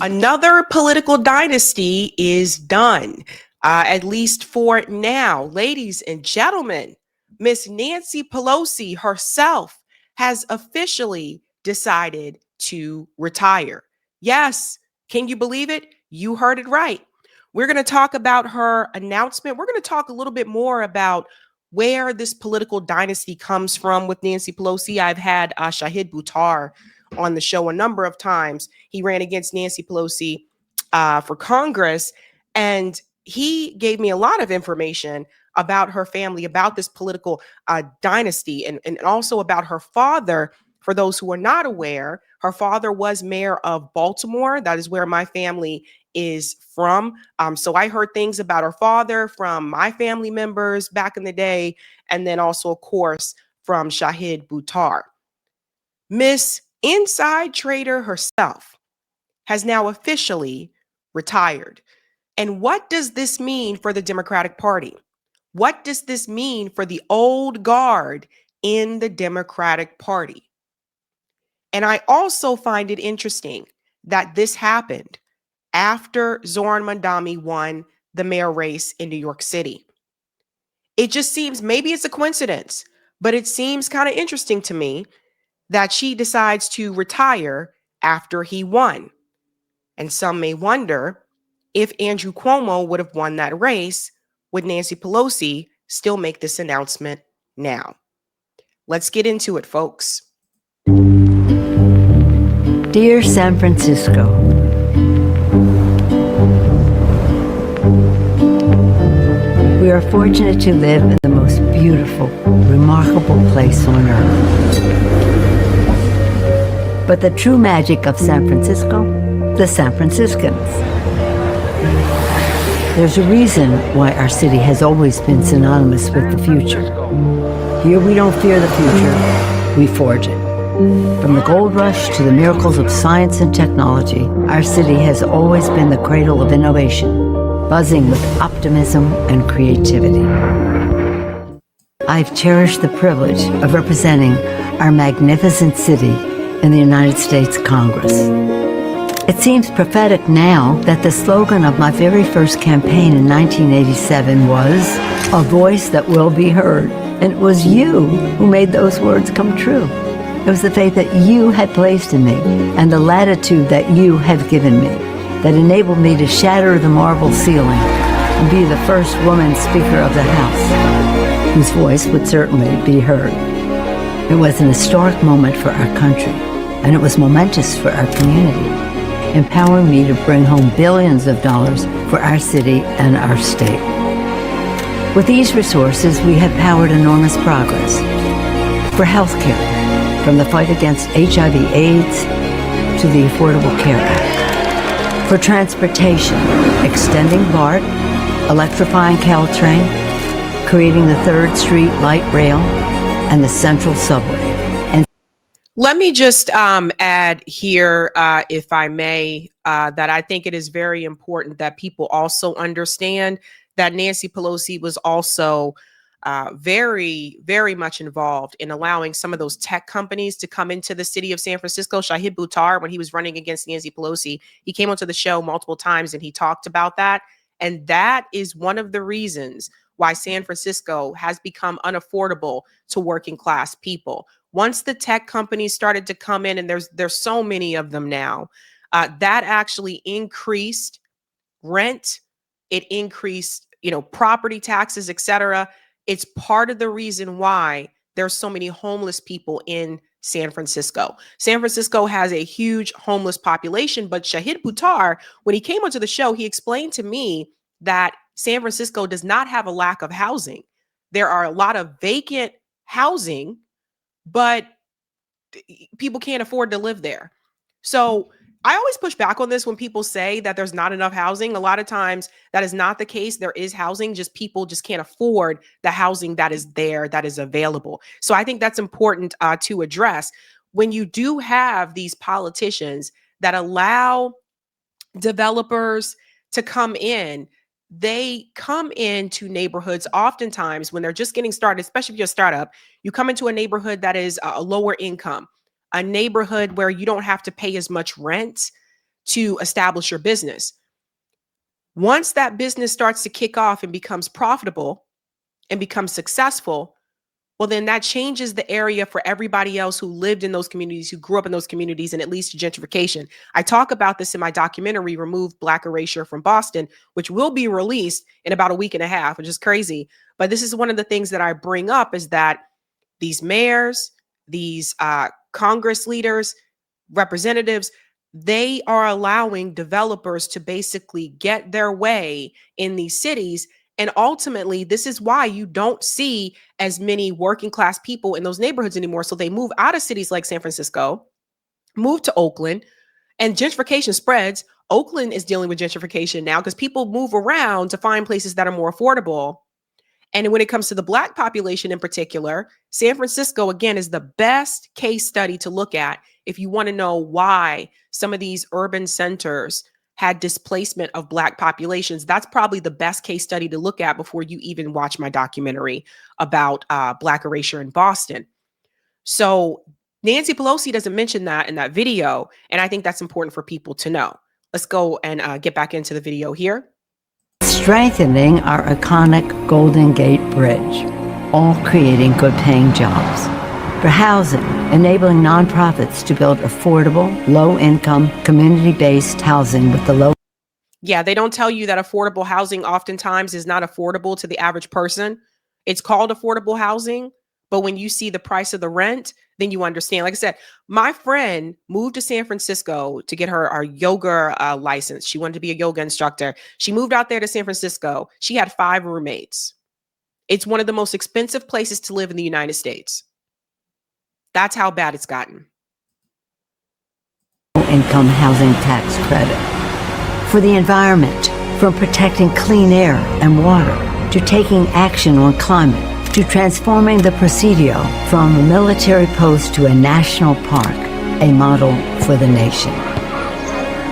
Another political dynasty is done, at least for now. Ladies and gentlemen, Miss Nancy Pelosi herself has officially decided to retire. Yes, can you believe it? You heard it right. We're going to talk about her announcement. We're going to talk a little bit more about where this political dynasty comes from with Nancy Pelosi. I've had Shahid Buttar on the show a number of times. He ran against Nancy Pelosi for Congress, and he gave me a lot of information about her family, about this political dynasty, and also about her father. For those who are not aware, her father was mayor of Baltimore. That is where my family is from. So I heard things about her father from my family members back in the day, and then also, of course, from Shahid Buttar. Miss Inside Trader herself has now officially retired. And what does this mean for the Democratic Party? What does this mean for the old guard in the Democratic Party? And I also find it interesting that this happened after Zoran Mandami won the mayor race in New York City. It just seems, maybe it's a coincidence, but it seems kind of interesting to me that she decides to retire after he won. And some may wonder, if Andrew Cuomo would have won that race, would Nancy Pelosi still make this announcement now? Let's get into it, folks. Dear San Francisco, we are fortunate to live in the most beautiful, remarkable place on earth. But the true magic of San Francisco, the San Franciscans. There's a reason why our city has always been synonymous with the future. Here we don't fear the future, we forge it. From the gold rush to the miracles of science and technology, our city has always been the cradle of innovation, buzzing with optimism and creativity. I've cherished the privilege of representing our magnificent city in the United States Congress. It seems prophetic now that the slogan of my very first campaign in 1987 was, "A voice that will be heard." And it was you who made those words come true. It was the faith that you had placed in me and the latitude that you have given me that enabled me to shatter the marble ceiling and be the first woman Speaker of the House, whose voice would certainly be heard. It was an historic moment for our country, and it was momentous for our community, empowering me to bring home billions of dollars for our city and our state. With these resources, we have powered enormous progress for healthcare, from the fight against HIV/AIDS to the Affordable Care Act. For transportation, extending BART, electrifying Caltrain, creating the 3rd Street Light Rail, and the Central Subway. And let me just add here, if I may, that I think it is very important that people also understand that Nancy Pelosi was also very, very much involved in allowing some of those tech companies to come into the city of San Francisco. Shahid Buttar, when he was running against Nancy Pelosi, he came onto the show multiple times and he talked about that. And that is one of the reasons why San Francisco has become unaffordable to working class people. Once the tech companies started to come in, and there's so many of them now, that actually increased rent. It increased, property taxes, etc. It's part of the reason why there's so many homeless people in San Francisco. San Francisco has a huge homeless population, but Shahid Buttar, when he came onto the show, he explained to me that San Francisco does not have a lack of housing. There are a lot of vacant housing, but people can't afford to live there. So I always push back on this when people say that there's not enough housing. A lot of times that is not the case. There is housing, just people just can't afford the housing that is there, that is available. So I think that's important to address. When you do have these politicians that allow developers to come in, they come into neighborhoods oftentimes when they're just getting started, especially if you're a startup. You come into a neighborhood that is a lower income, a neighborhood where you don't have to pay as much rent to establish your business. Once that business starts to kick off and becomes profitable and becomes successful, well, then that changes the area for everybody else who lived in those communities, who grew up in those communities, and it leads to gentrification. I talk about this in my documentary, Remove Black Erasure from Boston, which will be released in about a week and a half, which is crazy. But this is one of the things that I bring up, is that these mayors, these Congress leaders, representatives, they are allowing developers to basically get their way in these cities. And ultimately, this is why you don't see as many working class people in those neighborhoods anymore. So they move out of cities like San Francisco, move to Oakland, and gentrification spreads. Oakland is dealing with gentrification now because people move around to find places that are more affordable. And when it comes to the Black population in particular, San Francisco, again, is the best case study to look at if you want to know why some of these urban centers had displacement of Black populations. That's probably the best case study to look at before you even watch my documentary about Black erasure in Boston. So Nancy Pelosi doesn't mention that in that video, and I think that's important for people to know. Let's go and get back into the video here. Strengthening our iconic Golden Gate Bridge, all creating good-paying jobs. For housing, enabling nonprofits to build affordable, low-income, community-based housing with the low. Yeah, they don't tell you that affordable housing oftentimes is not affordable to the average person. It's called affordable housing, but when you see the price of the rent, then you understand. Like I said, my friend moved to San Francisco to get her yoga license. She wanted to be a yoga instructor. She moved out there to San Francisco. She had 5 roommates. It's one of the most expensive places to live in the United States. That's how bad it's gotten. Income housing tax credit. For the environment, from protecting clean air and water, to taking action on climate, to transforming the Presidio from a military post to a national park, a model for the nation.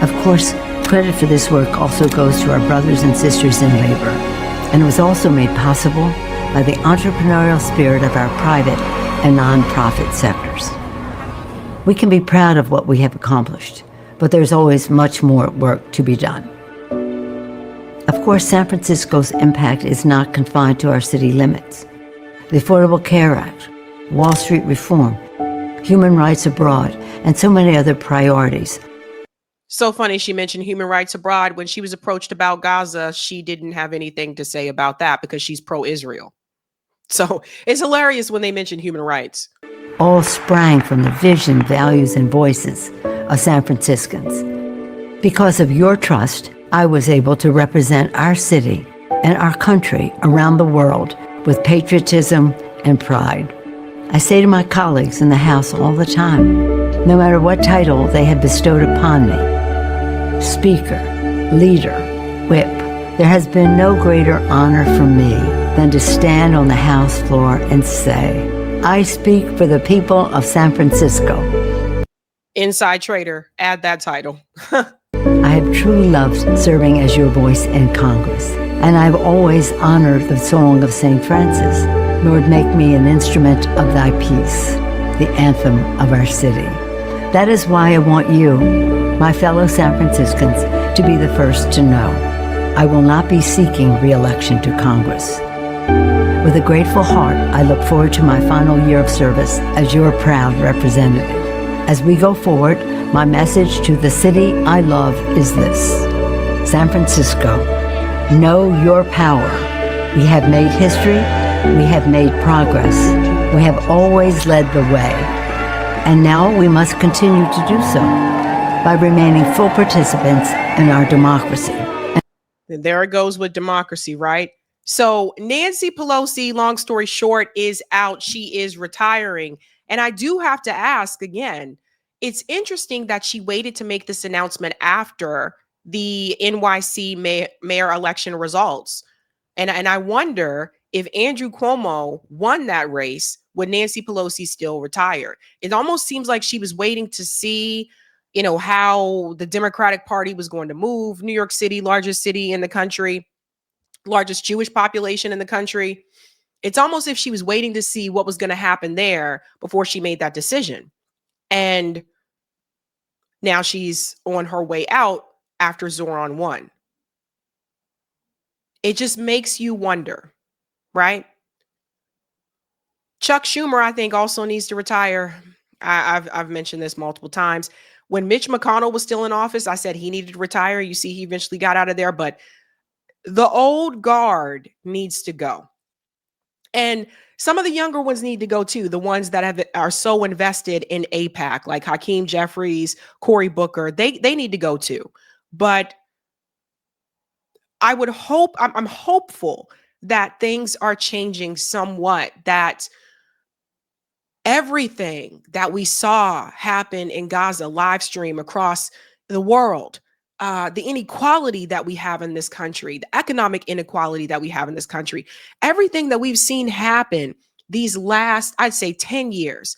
Of course, credit for this work also goes to our brothers and sisters in labor, and it was also made possible by the entrepreneurial spirit of our private and nonprofit sectors. We can be proud of what we have accomplished, but there's always much more work to be done. Of course, San Francisco's impact is not confined to our city limits. The Affordable Care Act, Wall Street reform, human rights abroad, and so many other priorities. So funny she mentioned human rights abroad. When she was approached about Gaza, she didn't have anything to say about that because she's pro-Israel. So it's hilarious when they mention human rights. All sprang from the vision, values, and voices of San Franciscans. Because of your trust, I was able to represent our city and our country around the world with patriotism and pride. I say to my colleagues in the House all the time, no matter what title they have bestowed upon me, Speaker, Leader, Whip, there has been no greater honor for me than to stand on the House floor and say, I speak for the people of San Francisco. Inside Trader, add that title. I have truly loved serving as your voice in Congress, and I've always honored the song of St. Francis, Lord, make me an instrument of thy peace, the anthem of our city. That is why I want you, my fellow San Franciscans, to be the first to know. I will not be seeking re-election to Congress. With a grateful heart, I look forward to my final year of service as your proud representative. As we go forward, my message to the city I love is this: San Francisco, know your power. We have made history, we have made progress, we have always led the way. And now we must continue to do so by remaining full participants in our democracy. And there it goes with democracy, right? So Nancy Pelosi, long story short, is out. She is retiring. And I do have to ask again, it's interesting that she waited to make this announcement after the NYC mayor election results. And I wonder if Andrew Cuomo won that race, would Nancy Pelosi still retire? It almost seems like she was waiting to see, how the Democratic Party was going to move. New York City, largest city in the country, largest Jewish population in the country. It's almost if she was waiting to see what was going to happen there before she made that decision. And Now she's on her way out after Zoran won. It just makes you wonder, right? Chuck Schumer, I think, also needs to retire. I've mentioned this multiple times. When Mitch McConnell was still in office, I said he needed to retire. You see, he eventually got out of there, but the old guard needs to go. And some of the younger ones need to go too. The ones that are so invested in AIPAC, like Hakeem Jeffries, Cory Booker, they need to go too. But I would hope, I'm hopeful that things are changing somewhat, that everything that we saw happen in Gaza live stream across the world, the inequality that we have in this country, the economic inequality that we have in this country, everything that we've seen happen these last, I'd say 10 years,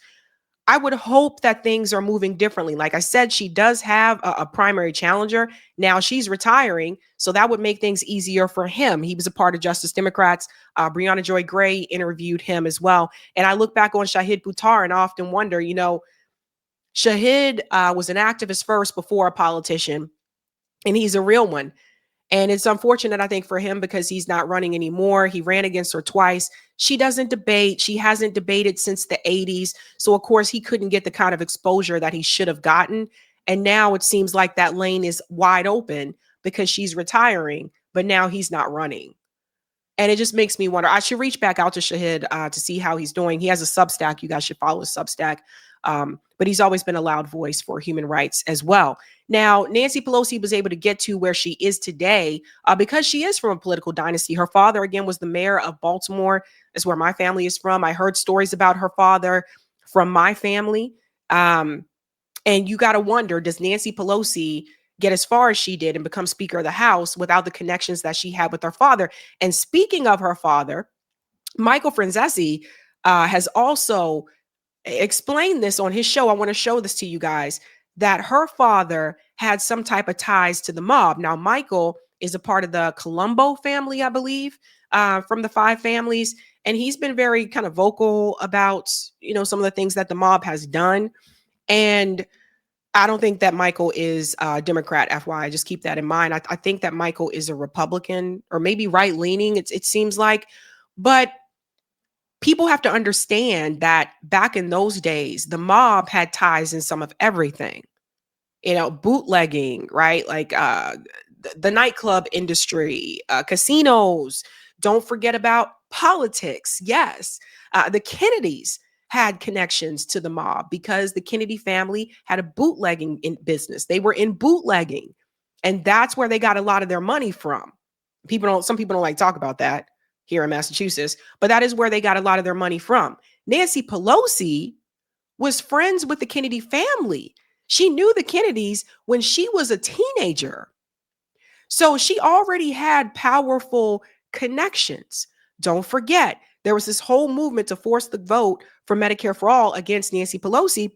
I would hope that things are moving differently. Like I said, she does have a primary challenger. Now she's retiring, so that would make things easier for him. He was a part of Justice Democrats. Breonna Joy Gray interviewed him as well. And I look back on Shahid Buttar and I often wonder, Shahid was an activist first before a politician, and he's a real one. And it's unfortunate, I think, for him because he's not running anymore. He ran against her twice. She doesn't debate. She hasn't debated since the 80s. So, of course, he couldn't get the kind of exposure that he should have gotten. And now it seems like that lane is wide open because she's retiring, but now he's not running. And it just makes me wonder. I should reach back out to Shahid to see how he's doing. He has a Substack. You guys should follow his Substack. But he's always been a loud voice for human rights as well. Now, Nancy Pelosi was able to get to where she is today because she is from a political dynasty. Her father, again, was the mayor of Baltimore. That's where my family is from. I heard stories about her father from my family. And you got to wonder, does Nancy Pelosi get as far as she did and become Speaker of the House without the connections that she had with her father? And speaking of her father, Michael Franzese has also explained this on his show. I want to show this to you guys, that her father had some type of ties to the mob. Now, Michael is a part of the Colombo family, I believe, from the 5 families. And he's been very kind of vocal about, some of the things that the mob has done. And I don't think that Michael is a Democrat, FYI. Just keep that in mind. I think that Michael is a Republican or maybe right-leaning, it seems like. But people have to understand that back in those days, the mob had ties in some of everything. Bootlegging, right? Like the nightclub industry, casinos. Don't forget about politics. Yes, the Kennedys had connections to the mob because the Kennedy family had a bootlegging business. They were in bootlegging, and that's where they got a lot of their money from. Some people don't like to talk about that here in Massachusetts, but that is where they got a lot of their money from. Nancy Pelosi was friends with the Kennedy family. She knew the Kennedys when she was a teenager. So she already had powerful connections. Don't forget, there was this whole movement to force the vote for Medicare for All against Nancy Pelosi,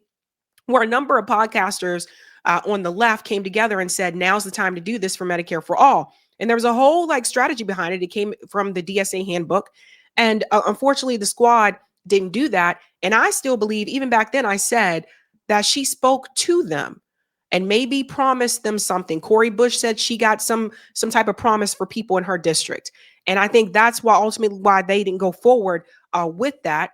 where a number of podcasters on the left came together and said, now's the time to do this for Medicare for All. And there was a whole strategy behind it. It came from the DSA handbook. And unfortunately, the squad didn't do that. And I still believe, even back then, I said that she spoke to them and maybe promised them something. Cori Bush said she got some type of promise for people in her district. And I think that's ultimately why they didn't go forward with that.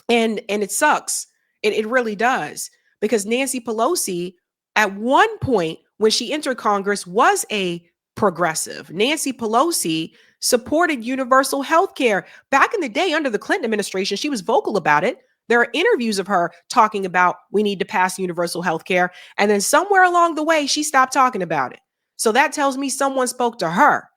And it sucks. It really does. Because Nancy Pelosi, at one point when she entered Congress, was a progressive. Nancy Pelosi supported universal health care. Back in the day under the Clinton administration, she was vocal about it. There are interviews of her talking about we need to pass universal health care. And then somewhere along the way, she stopped talking about it. So that tells me someone spoke to her.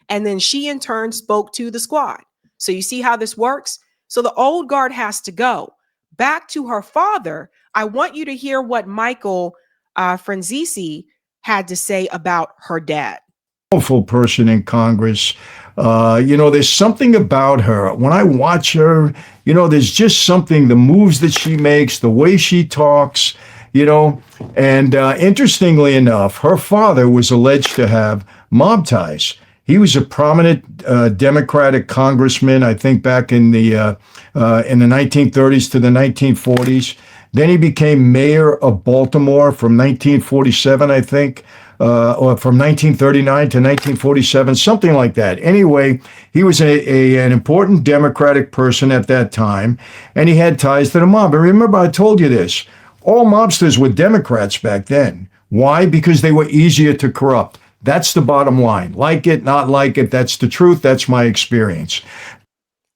And then she in turn spoke to the squad. So you see how this works? So the old guard has to go. Back to her father, I want you to hear what Michael Franzese had to say about her dad. Powerful person in Congress. There's something about her. When I watch her, there's just something, the moves that she makes, the way she talks, and interestingly enough, her father was alleged to have mob ties. He was a prominent Democratic congressman, I think back in the 1930s to the 1940s. Then he became mayor of Baltimore from 1947, I think, or from 1939 to 1947, something like that. Anyway, he was an important Democratic person at that time, and he had ties to the mob. And remember, I told you this. All mobsters were Democrats back then. Why? Because they were easier to corrupt. That's the bottom line. Like it, not like it, that's the truth. That's my experience.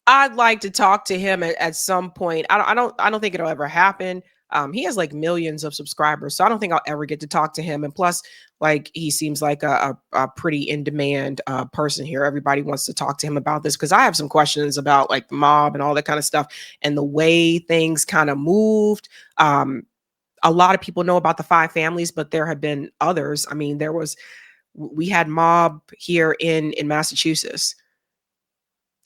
I'd like to talk to him at some point. I don't think it'll ever happen. He has like millions of subscribers, so I don't think I'll ever get to talk to him. And plus, like, he seems like a pretty in demand person here. Everybody wants to talk to him about this because I have some questions about like the mob and all that kind of stuff and the way things kind of moved. A lot of people know about the five families, but there have been others. I mean, we had mob here in Massachusetts.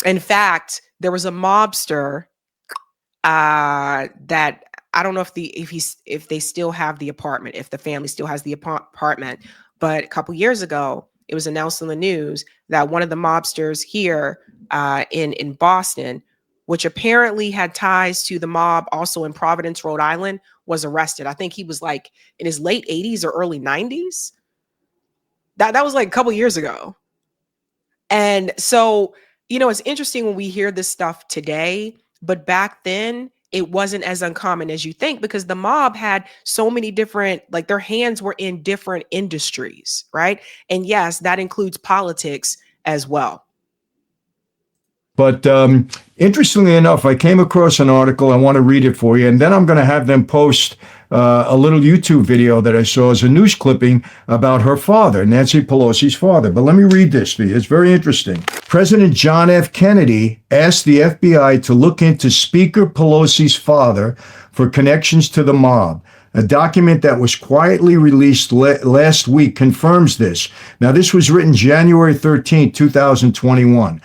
In fact, there was a mobster that I don't know if they still have the apartment, if the family still has the apartment, but a couple years ago, it was announced in the news that one of the mobsters here in Boston, which apparently had ties to the mob also in Providence, Rhode Island, was arrested. I think he was like in his late 80s or early 90s. That was like a couple years ago. And so, it's interesting when we hear this stuff today, but back then it wasn't as uncommon as you think because the mob had so many different, like their hands were in different industries, right? And yes, that includes politics as well. But interestingly enough, I came across an article. I want to read it for you. And then I'm going to have them post a little YouTube video that I saw as a news clipping about her father, Nancy Pelosi's father. But let me read this to you. It's very interesting. President John F. Kennedy asked the FBI to look into Speaker Pelosi's father for connections to the mob. A document that was quietly released last week confirms this. Now, this was written January 13, 2021.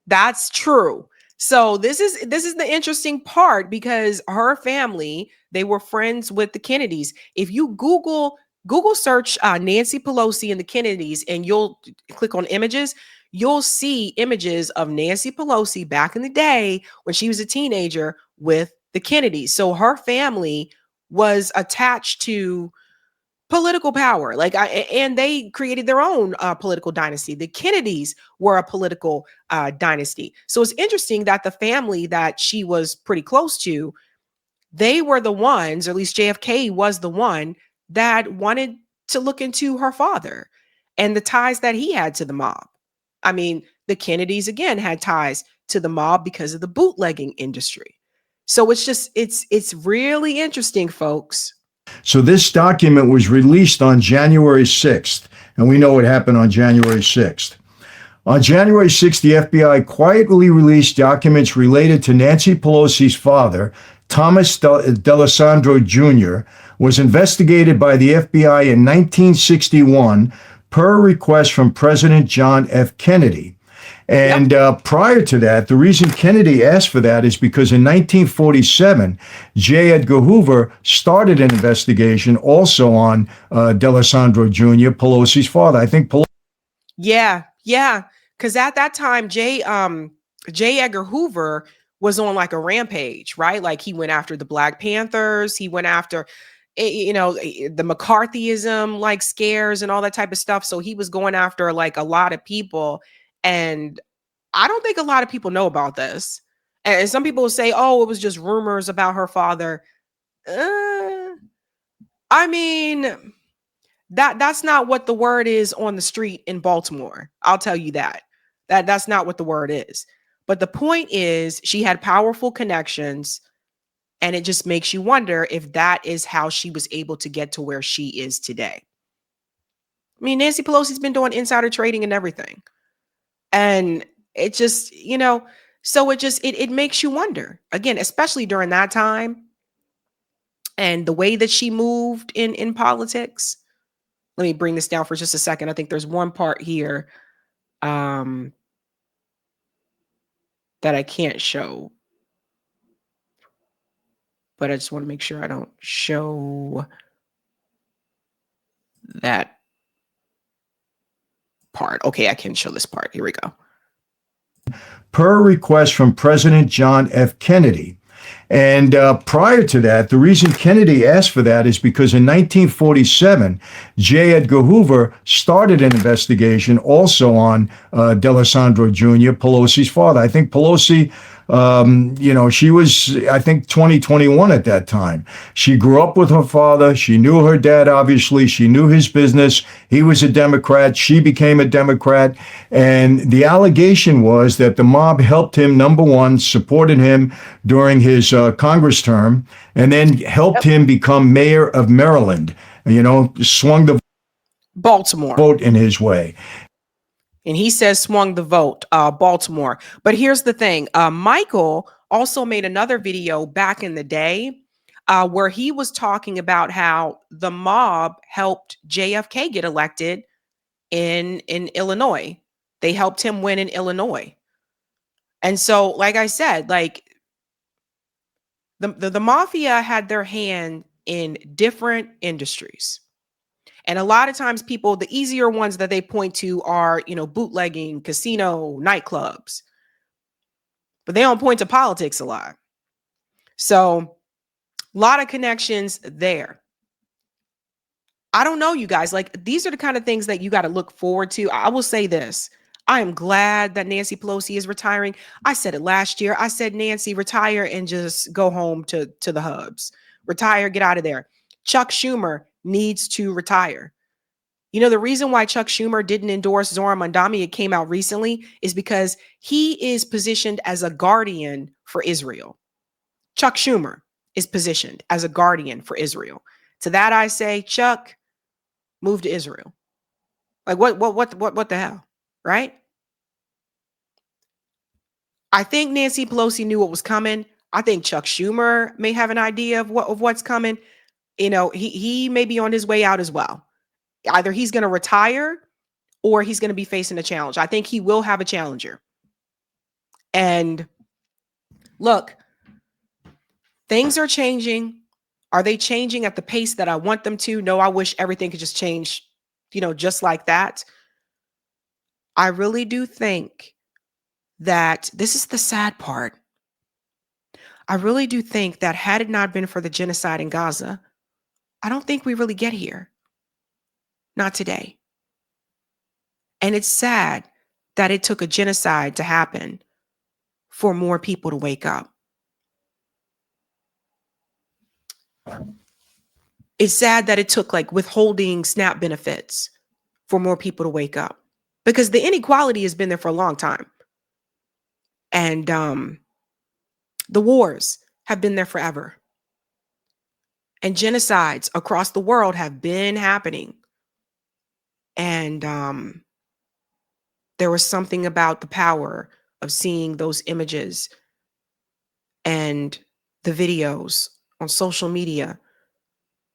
That's true. So this is the interesting part because her family, they were friends with the Kennedys. If you Google search Nancy Pelosi and the Kennedys and you'll click on images, you'll see images of Nancy Pelosi back in the day when she was a teenager with the Kennedys. So her family was attached to political power, and they created their own political dynasty. The Kennedys were a political dynasty. So it's interesting that the family that she was pretty close to, they were the ones, or at least JFK was the one that wanted to look into her father and the ties that he had to the mob. I mean, the Kennedys again had ties to the mob because of the bootlegging industry. So it's really interesting, folks. So this document was released on January 6th, and we know what happened on January 6th. On January 6th, the FBI quietly released documents related to Nancy Pelosi's father, Thomas D'Alessandro Jr., was investigated by the FBI in 1961 per request from President John F. Kennedy. And prior to that, the reason Kennedy asked for that is because in 1947, J. Edgar Hoover started an investigation also on D'Alessandro Jr., Pelosi's father. I think Pelosi. Yeah. Because at that time, J. Edgar Hoover was on like a rampage, right? Like he went after the Black Panthers. He went after, the McCarthyism, like scares and all that type of stuff. So he was going after like a lot of people. And I don't think a lot of people know about this. And some people will say, oh, it was just rumors about her father. I mean, that's not what the word is on the street in Baltimore. I'll tell you that. That's not what the word is. But the point is she had powerful connections, and it just makes you wonder if that is how she was able to get to where she is today. I mean, Nancy Pelosi's been doing insider trading and everything. And it just, so it makes you wonder again, especially during that time and the way that she moved in politics. Let me bring this down for just a second. I think there's one part here that I can't show, but I just want to make sure I don't show that part. Okay, I can show this part. Here we go. Per request from President John F. Kennedy. And prior to that, the reason Kennedy asked for that is because in 1947, J. Edgar Hoover started an investigation also on D'Alessandro Jr., Pelosi's father. I think Pelosi, she was, I think, 21 at that time. She grew up with her father. She knew her dad, obviously. She knew his business. He was a Democrat. She became a Democrat. And the allegation was that the mob helped him, number one, supported him during his Congress term, and then helped him become mayor of Maryland. Swung the Baltimore vote in his way. And he says swung the vote, Baltimore. But here's the thing. Michael also made another video back in the day where he was talking about how the mob helped JFK get elected in Illinois. They helped him win in Illinois. And so, like I said, like the mafia had their hand in different industries. And a lot of times people, the easier ones that they point to are, bootlegging, casino, nightclubs. But they don't point to politics a lot. So a lot of connections there. I don't know, you guys, like these are the kind of things that you got to look forward to. I will say this. I am glad that Nancy Pelosi is retiring. I said it last year. I said, Nancy, retire and just go home to the hubs. Retire, get out of there. Chuck Schumer needs to retire. The reason why Chuck Schumer didn't endorse Zohran Mamdani, it came out recently, is because he is positioned as a guardian for Israel. Chuck Schumer is positioned as a guardian for Israel. To that I say, Chuck, move to Israel. Like what the hell, right? I think Nancy Pelosi knew what was coming. I think Chuck Schumer may have an idea of what's coming. He may be on his way out as well. Either he's going to retire or he's going to be facing a challenge. I think he will have a challenger. And look, things are changing. Are they changing at the pace that I want them to? No, I wish everything could just change, just like that. I really do think that this is the sad part. I really do think that had it not been for the genocide in Gaza, I don't think we really get here. Not today. And it's sad that it took a genocide to happen for more people to wake up. It's sad that it took like withholding SNAP benefits for more people to wake up, because the inequality has been there for a long time. And the wars have been there forever. And genocides across the world have been happening. And there was something about the power of seeing those images and the videos on social media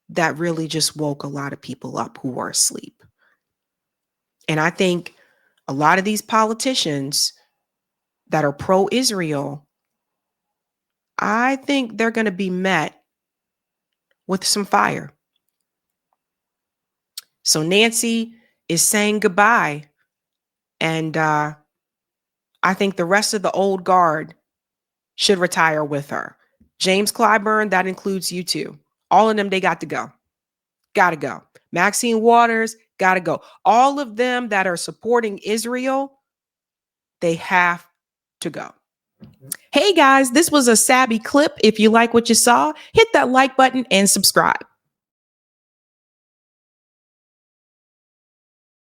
that really just woke a lot of people up who were asleep. And I think a lot of these politicians that are pro-Israel, I think they're going to be met with some fire. So Nancy is saying goodbye. And I think the rest of the old guard should retire with her. James Clyburn, that includes you too. All of them, they got to go. Got to go. Maxine Waters, got to go. All of them that are supporting Israel, they have to go. Hey guys, this was a Sabby clip. If you like what you saw, hit that like button and subscribe.